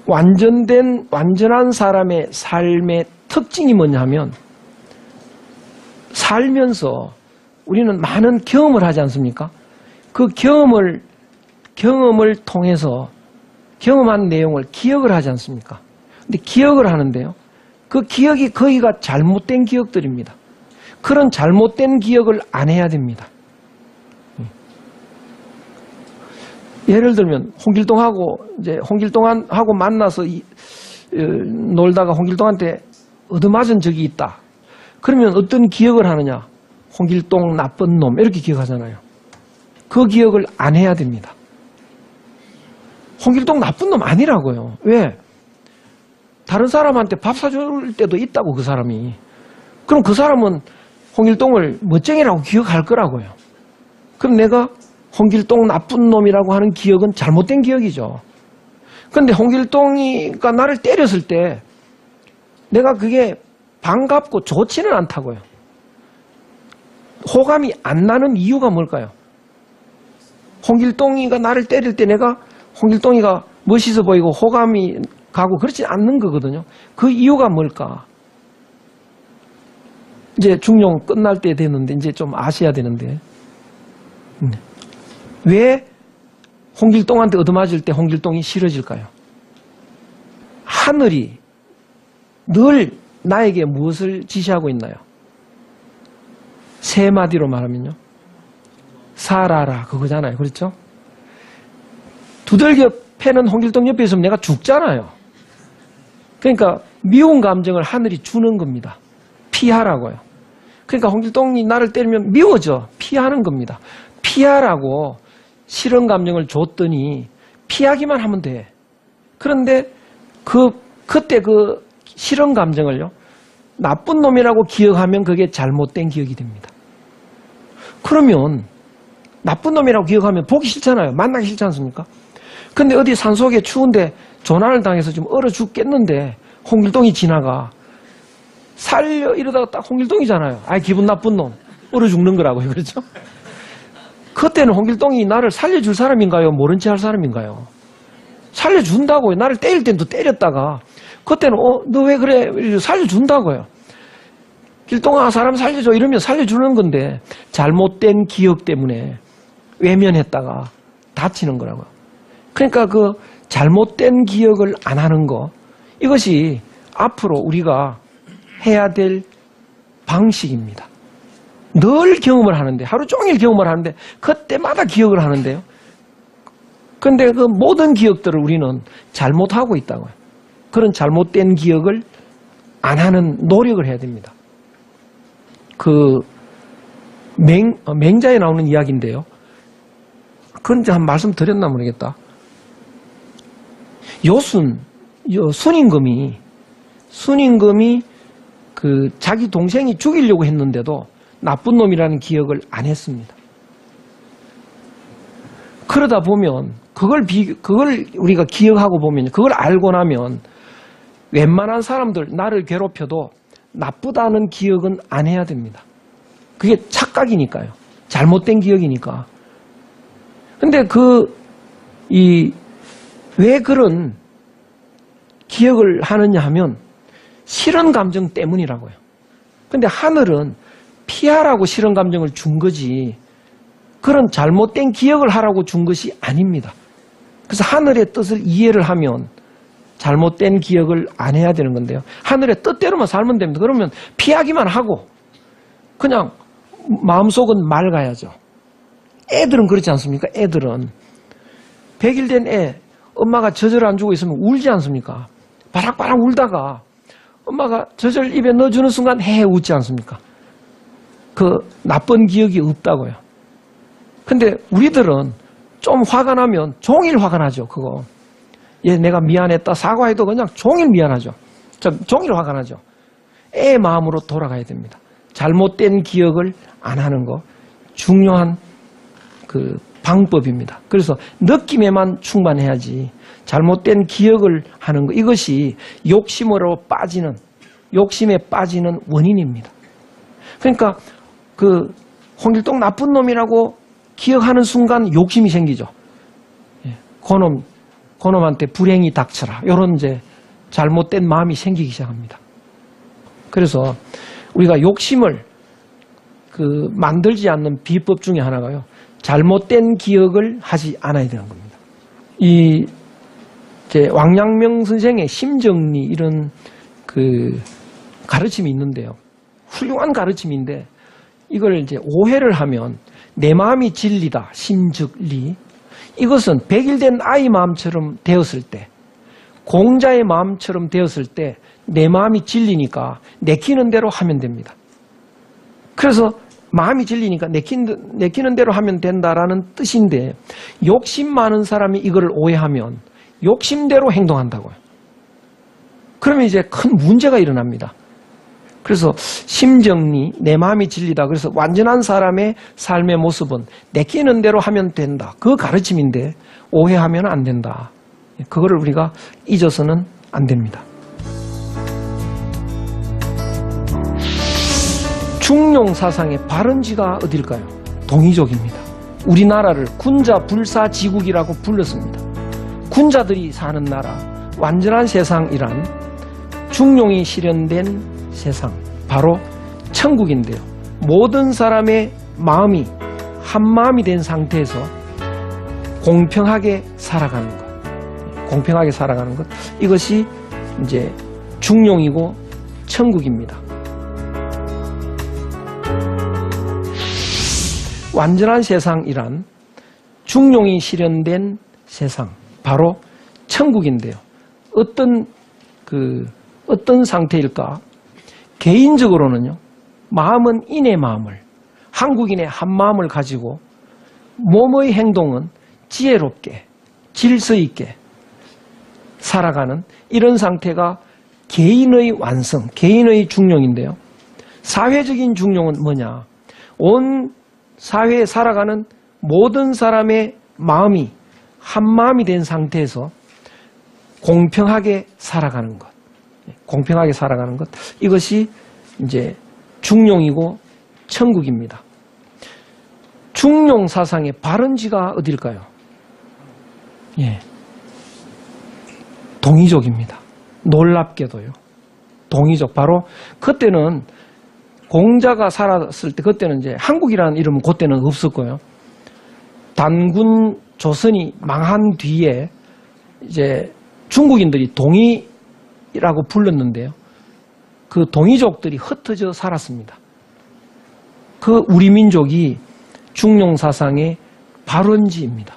완전한 사람의 삶의 특징이 뭐냐 하면, 살면서 우리는 많은 경험을 하지 않습니까? 그 경험을 통해서 경험한 내용을 기억을 하지 않습니까? 근데 기억을 하는데요, 그 기억이 거의가 잘못된 기억들입니다. 그런 잘못된 기억을 안 해야 됩니다. 예를 들면 홍길동하고 만나서 놀다가 홍길동한테 얻어맞은 적이 있다. 그러면 어떤 기억을 하느냐? 홍길동 나쁜 놈 이렇게 기억하잖아요. 그 기억을 안 해야 됩니다. 홍길동 나쁜 놈 아니라고요. 왜? 다른 사람한테 밥 사줄 때도 있다고, 그 사람이. 그럼 그 사람은 홍길동을 멋쟁이라고 기억할 거라고요. 그럼 내가 홍길동 나쁜 놈이라고 하는 기억은 잘못된 기억이죠. 그런데 홍길동이가 나를 때렸을 때 내가 그게 반갑고 좋지는 않다고요. 호감이 안 나는 이유가 뭘까요? 홍길동이가 나를 때릴 때 내가 홍길동이가 멋있어 보이고 호감이 가고 그렇지 않는 거거든요. 그 이유가 뭘까? 이제 중용 끝날 때 됐는데 이제 좀 아셔야 되는데, 왜 홍길동한테 얻어맞을 때 홍길동이 싫어질까요? 하늘이 늘 나에게 무엇을 지시하고 있나요? 세 마디로 말하면요, 살아라, 그거잖아요. 그렇죠? 두들겨 패는 홍길동 옆에 있으면 내가 죽잖아요. 그러니까 미운 감정을 하늘이 주는 겁니다. 피하라고요. 그러니까 홍길동이 나를 때리면 미워져. 피하는 겁니다. 피하라고 싫은 감정을 줬더니 피하기만 하면 돼. 그런데 그때 그 싫은 감정을요, 나쁜 놈이라고 기억하면 그게 잘못된 기억이 됩니다. 그러면 나쁜 놈이라고 기억하면 보기 싫잖아요. 만나기 싫지 않습니까? 근데 어디 산속에 추운데 조난을 당해서 좀 얼어 죽겠는데 홍길동이 지나가. 살려 이러다가 딱 홍길동이잖아요. 아이, 기분 나쁜 놈. 얼어 죽는 거라고요. 그렇죠? 그때는 홍길동이 나를 살려줄 사람인가요? 모른 체 할 사람인가요? 살려준다고요. 나를 때릴 땐 또 때렸다가 그때는 너 왜 그래? 살려준다고요. 길동아, 사람 살려줘 이러면 살려주는 건데 잘못된 기억 때문에 외면했다가 다치는 거라고요. 그러니까 그 잘못된 기억을 안 하는 거, 이것이 앞으로 우리가 해야 될 방식입니다. 늘 경험을 하는데, 하루 종일 경험을 하는데 그때마다 기억을 하는데요. 그런데 그 모든 기억들을 우리는 잘못하고 있다고요. 그런 잘못된 기억을 안 하는 노력을 해야 됩니다. 그 맹자에 나오는 이야기인데요. 그건 한 말씀 드렸나 모르겠다. 순임금이 그 자기 동생이 죽이려고 했는데도 나쁜 놈이라는 기억을 안 했습니다. 그러다 보면 그걸 우리가 기억하고 보면, 그걸 알고 나면 웬만한 사람들 나를 괴롭혀도 나쁘다는 기억은 안 해야 됩니다. 그게 착각이니까요. 잘못된 기억이니까. 근데 왜 그런 기억을 하느냐 하면 싫은 감정 때문이라고요. 근데 하늘은 피하라고 싫은 감정을 준 거지 그런 잘못된 기억을 하라고 준 것이 아닙니다. 그래서 하늘의 뜻을 이해를 하면 잘못된 기억을 안 해야 되는 건데요. 하늘의 뜻대로만 살면 됩니다. 그러면 피하기만 하고 그냥 마음속은 맑아야죠. 애들은 그렇지 않습니까? 애들은 100일 된 애, 엄마가 젖을 안 주고 있으면 울지 않습니까? 바락바락 울다가 엄마가 젖을 입에 넣어주는 순간 헤헤 웃지 않습니까? 그 나쁜 기억이 없다고요. 근데 우리들은 좀 화가 나면 종일 화가 나죠. 그거. 얘 내가 미안했다 사과해도 그냥 종일 미안하죠. 종일 화가 나죠. 애 마음으로 돌아가야 됩니다. 잘못된 기억을 안 하는 거 중요한 그 방법입니다. 그래서 느낌에만 충만해야지 잘못된 기억을 하는 거, 이것이 욕심에 빠지는 원인입니다. 그러니까 그 홍길동 나쁜 놈이라고 기억하는 순간 욕심이 생기죠. 그놈 그놈한테 불행이 닥쳐라. 이런 이제 잘못된 마음이 생기기 시작합니다. 그래서 우리가 욕심을 만들지 않는 비법 중에 하나가요. 잘못된 기억을 하지 않아야 되는 겁니다. 왕양명 선생의 심정리 이런 가르침이 있는데요. 훌륭한 가르침인데 이걸 이제 오해를 하면 내 마음이 진리다. 심즉리. 이것은 백일된 아이 마음처럼 되었을 때, 공자의 마음처럼 되었을 때 내 마음이 진리니까 내키는 대로 하면 됩니다. 그래서 마음이 진리니까 내키는 대로 하면 된다라는 뜻인데 욕심 많은 사람이 이걸 오해하면 욕심대로 행동한다고요. 그러면 이제 큰 문제가 일어납니다. 그래서 심정리, 내 마음이 진리다. 그래서 완전한 사람의 삶의 모습은 내키는 대로 하면 된다. 그 가르침인데 오해하면 안 된다. 그거를 우리가 잊어서는 안 됩니다. 중용 사상의 발원지가 어딜까요? 동이족입니다. 우리나라를 군자불사지국이라고 불렀습니다. 군자들이 사는 나라, 완전한 세상이란 중용이 실현된 세상, 바로 천국인데요. 모든 사람의 마음이 한 마음이 된 상태에서 공평하게 살아가는 것, 공평하게 살아가는 것, 이것이 이제 중용이고 천국입니다. 완전한 세상이란 중용이 실현된 세상, 바로 천국인데요. 어떤 상태일까? 개인적으로는요, 마음은 인의 마음을, 한국인의 한 마음을 가지고 몸의 행동은 지혜롭게, 질서 있게 살아가는 이런 상태가 개인의 완성, 개인의 중용인데요. 사회적인 중용은 뭐냐? 온 사회에 살아가는 모든 사람의 마음이 한 마음이 된 상태에서 공평하게 살아가는 것, 공평하게 살아가는 것, 이것이 이제 중용이고 천국입니다. 중용 사상의 발원지가 어딜까요? 예, 동이족입니다. 놀랍게도요. 동이족, 바로 그때는 공자가 살았을 때, 그때는 이제 한국이라는 이름은 그때는 없었고요. 단군 조선이 망한 뒤에 이제 중국인들이 동이라고 불렀는데요. 그 동이족들이 흩어져 살았습니다. 그 우리 민족이 중용 사상의 발원지입니다.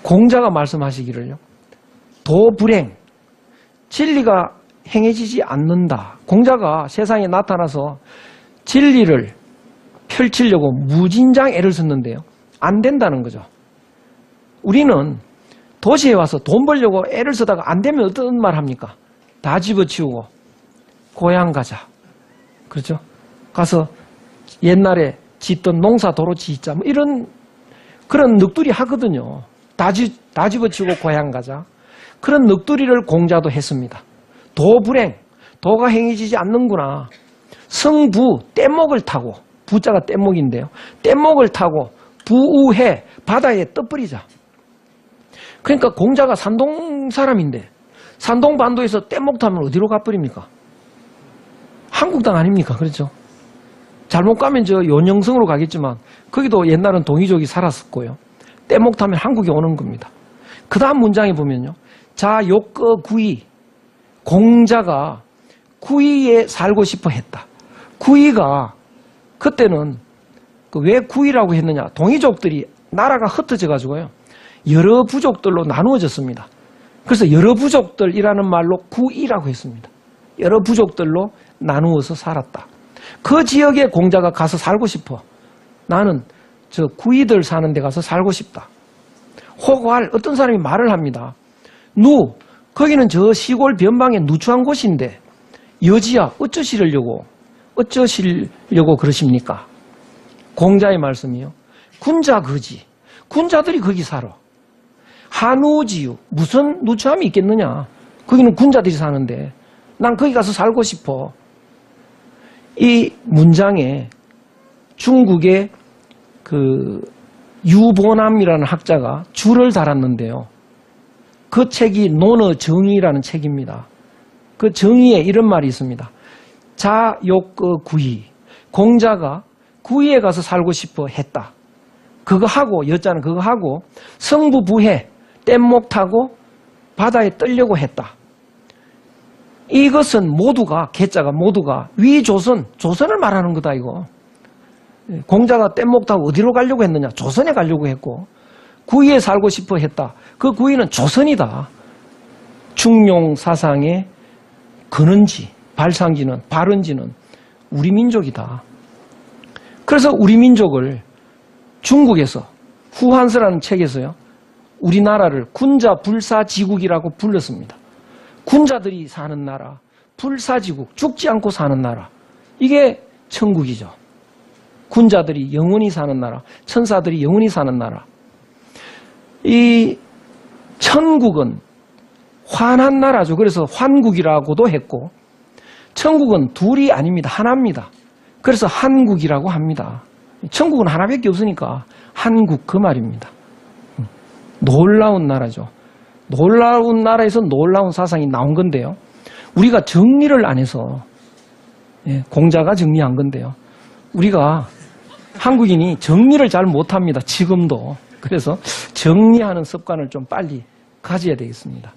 공자가 말씀하시기를요. 도불행, 진리가 행해지지 않는다. 공자가 세상에 나타나서 진리를 펼치려고 무진장 애를 썼는데요. 안 된다는 거죠. 우리는 도시에 와서 돈 벌려고 애를 쓰다가 안 되면 어떤 말 합니까? 다 집어치우고 고향 가자. 그렇죠? 가서 옛날에 짓던 농사 도로 짓자. 뭐 이런 그런 넋두리 하거든요. 다 집어치우고 고향 가자. 그런 넋두리를 공자도 했습니다. 도불행, 도가 행해지지 않는구나. 성부, 뗏목을 타고, 부자가 뗏목인데요. 뗏목을 타고 부우해, 바다에 떠버리자. 그러니까 공자가 산동 사람인데 산동 반도에서 뗏목 타면 어디로 가버립니까? 한국 땅 아닙니까? 그렇죠? 잘못 가면 저 연영성으로 가겠지만 거기도 옛날은 동이족이 살았었고요. 뗏목 타면 한국에 오는 겁니다. 그 다음 문장에 보면요. 자, 욕거 구이. 공자가 구이에 살고 싶어 했다. 구이가 그때는 왜 구이라고 했느냐. 동이족들이 나라가 흩어져 가지고요. 여러 부족들로 나누어졌습니다. 그래서 여러 부족들이라는 말로 구이라고 했습니다. 여러 부족들로 나누어서 살았다. 그 지역에 공자가 가서 살고 싶어. 나는 저 구이들 사는 데 가서 살고 싶다. 혹할 어떤 사람이 말을 합니다. 거기는 저 시골 변방에 누추한 곳인데 여지야 어쩌시려고 그러십니까? 공자의 말씀이요. 군자 거지. 군자들이 거기 살아. 한우지유. 무슨 누추함이 있겠느냐. 거기는 군자들이 사는데 난 거기 가서 살고 싶어. 이 문장에 중국의 유보남이라는 학자가 줄을 달았는데요. 그 책이 논어 정의라는 책입니다. 그 정의에 이런 말이 있습니다. 자욕거 구이. 공자가 구이에 가서 살고 싶어 했다. 그거 하고, 여자는 그거 하고 성부부해 뗏목 타고 바다에 뜨려고 했다. 이것은 모두가, 개자가 모두가 위조선, 조선을 말하는 거다 이거. 공자가 뗏목 타고 어디로 가려고 했느냐? 조선에 가려고 했고, 구이에 살고 싶어 했다. 그 구이는 조선이다. 중용 사상의 근원지, 발상지는, 발원지는 우리 민족이다. 그래서 우리 민족을 중국에서 후한서라는 책에서요, 우리나라를 군자불사지국이라고 불렀습니다. 군자들이 사는 나라, 불사지국, 죽지 않고 사는 나라. 이게 천국이죠. 군자들이 영원히 사는 나라, 천사들이 영원히 사는 나라. 이 천국은 환한 나라죠. 그래서 환국이라고도 했고, 천국은 둘이 아닙니다. 하나입니다. 그래서 한국이라고 합니다. 천국은 하나밖에 없으니까 한국 그 말입니다. 놀라운 나라죠. 놀라운 나라에서 놀라운 사상이 나온 건데요. 우리가 정리를 안 해서, 공자가 정리한 건데요. 우리가 한국인이 정리를 잘 못합니다. 지금도. 그래서 정리하는 습관을 좀 빨리 가져야 되겠습니다.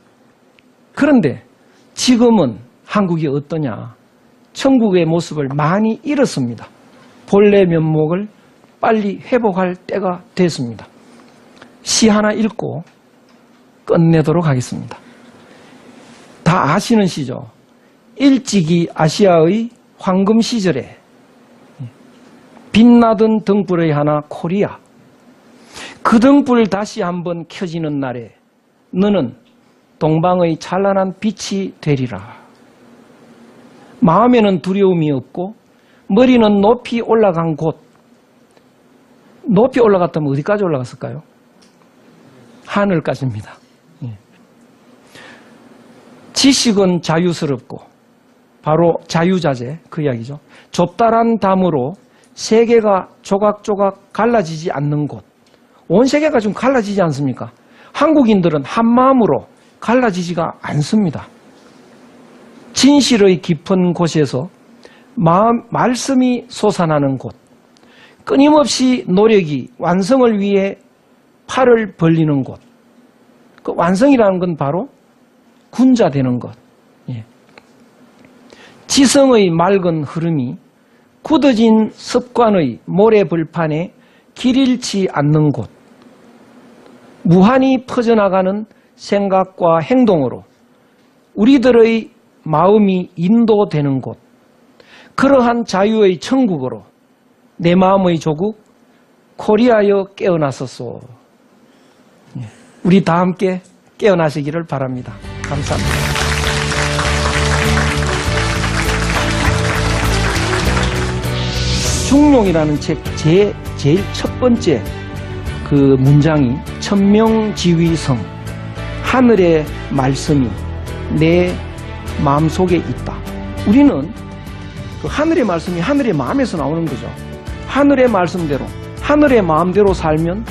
그런데 지금은 한국이 어떠냐? 천국의 모습을 많이 잃었습니다. 본래 면목을 빨리 회복할 때가 됐습니다. 시 하나 읽고 끝내도록 하겠습니다. 다 아시는 시죠. 일찍이 아시아의 황금 시절에 빛나던 등불의 하나 코리아. 그 등불 다시 한번 켜지는 날에 너는 동방의 찬란한 빛이 되리라. 마음에는 두려움이 없고 머리는 높이 올라간 곳. 높이 올라갔다면 어디까지 올라갔을까요? 하늘까지입니다. 지식은 자유스럽고 바로 자유자재 그 이야기죠. 좁다란 담으로 세계가 조각조각 갈라지지 않는 곳. 온 세계가 지금 갈라지지 않습니까? 한국인들은 한마음으로 갈라지지가 않습니다. 진실의 깊은 곳에서 말씀이 솟아나는 곳. 끊임없이 노력이 완성을 위해 팔을 벌리는 곳. 그 완성이라는 건 바로 군자되는 것. 지성의 맑은 흐름이 굳어진 습관의 모래불판에 길 잃지 않는 곳. 무한히 퍼져나가는 생각과 행동으로 우리들의 마음이 인도되는 곳. 그러한 자유의 천국으로 내 마음의 조국 코리아여 깨어나소서. 우리 다 함께 깨어나시기를 바랍니다. 감사합니다. 중용이라는 책 제일 첫 번째 그 문장이 천명지위성, 하늘의 말씀이 내 마음속에 있다. 우리는 그 하늘의 말씀이 하늘의 마음에서 나오는 거죠. 하늘의 말씀대로, 하늘의 마음대로 살면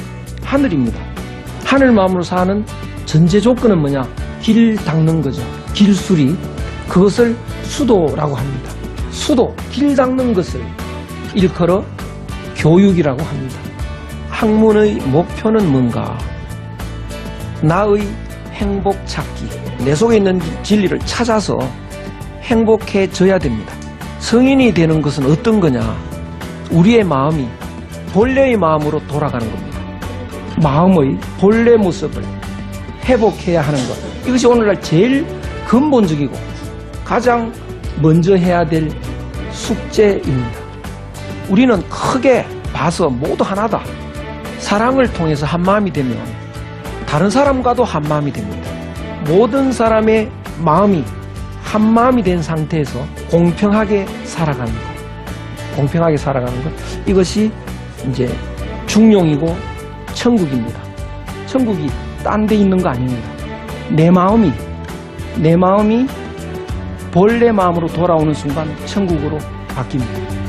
하늘입니다. 하늘 마음으로 사는 전제 조건은 뭐냐? 길 닦는 거죠. 길수리. 그것을 수도라고 합니다. 수도, 길 닦는 것을 일컬어 교육이라고 합니다. 학문의 목표는 뭔가? 나의 행복 찾기. 내 속에 있는 진리를 찾아서 행복해져야 됩니다. 성인이 되는 것은 어떤 거냐? 우리의 마음이 본래의 마음으로 돌아가는 겁니다. 마음의 본래 모습을 회복해야 하는 것. 이것이 오늘날 제일 근본적이고 가장 먼저 해야 될 숙제입니다. 우리는 크게 봐서 모두 하나다. 사랑을 통해서 한마음이 되면 다른 사람과도 한마음이 됩니다. 모든 사람의 마음이 한마음이 된 상태에서 공평하게 살아가는 것. 공평하게 살아가는 것. 이것이 이제 중용이고 천국입니다. 천국이 딴 데 있는 거 아닙니다. 내 마음이 본래 마음으로 돌아오는 순간 천국으로 바뀝니다.